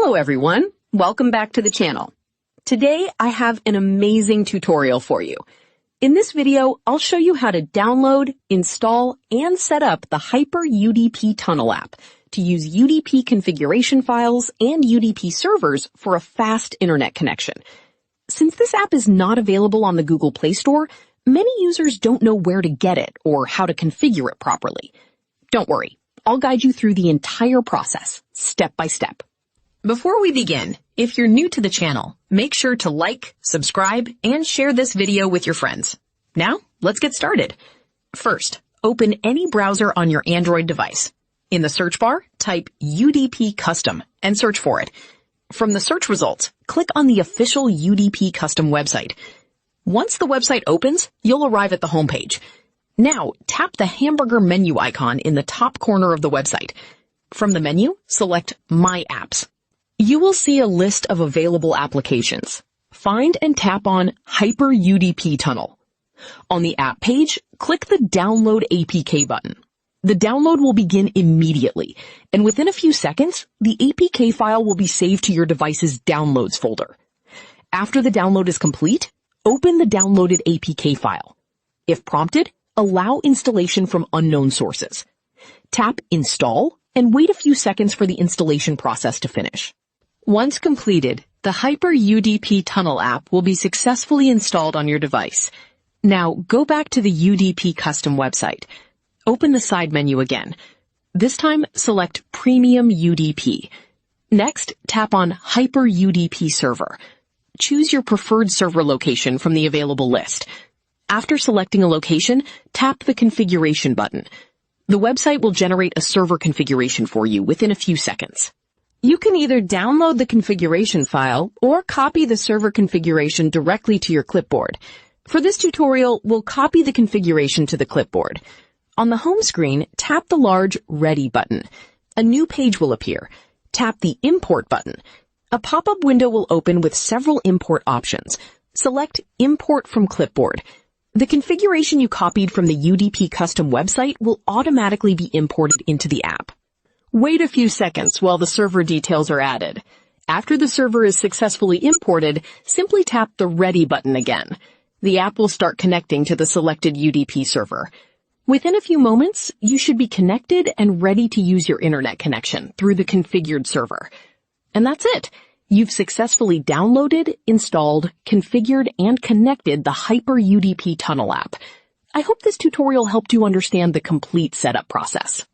Hello everyone, welcome back to the channel. Today I have an amazing tutorial for you. In this video, I'll show you how to download, install, and set up the Hyper UDP Tunnel app to use UDP configuration files and UDP servers for a fast internet connection. Since this app is not available on the Google Play Store, many users don't know where to get it or how to configure it properly. Don't worry, I'll guide you through the entire process, step by step. Before we begin, if you're new to the channel, make sure to like, subscribe, and share this video with your friends. Now, let's get started. First, open any browser on your Android device. In the search bar, type UDP Custom and search for it. From the search results, click on the official UDP Custom website. Once the website opens, you'll arrive at the homepage. Now, tap the hamburger menu icon in the top corner of the website. From the menu, select My Apps. You will see a list of available applications. Find and tap on Hyper UDP Tunnel. On the app page, click the Download APK button. The download will begin immediately, and within a few seconds, the APK file will be saved to your device's Downloads folder. After the download is complete, open the downloaded APK file. If prompted, allow installation from unknown sources. Tap Install and wait a few seconds for the installation process to finish. Once completed, the Hyper UDP Tunnel app will be successfully installed on your device. Now, go back to the UDP Custom website. Open the side menu again. This time, select Premium UDP. Next, tap on Hyper UDP Server. Choose your preferred server location from the available list. After selecting a location, tap the Configuration button. The website will generate a server configuration for you within a few seconds. You can either download the configuration file or copy the server configuration directly to your clipboard. For this tutorial, we'll copy the configuration to the clipboard. On the home screen, tap the large Ready button. A new page will appear. Tap the Import button. A pop-up window will open with several import options. Select Import from Clipboard. The configuration you copied from the UDP Custom website will automatically be imported into the app. Wait a few seconds while the server details are added. After the server is successfully imported, simply tap the Ready button again. The app will start connecting to the selected UDP server. Within a few moments, you should be connected and ready to use your internet connection through the configured server. And that's it. You've successfully downloaded, installed, configured, and connected the Hyper UDP Tunnel app. I hope this tutorial helped you understand the complete setup process.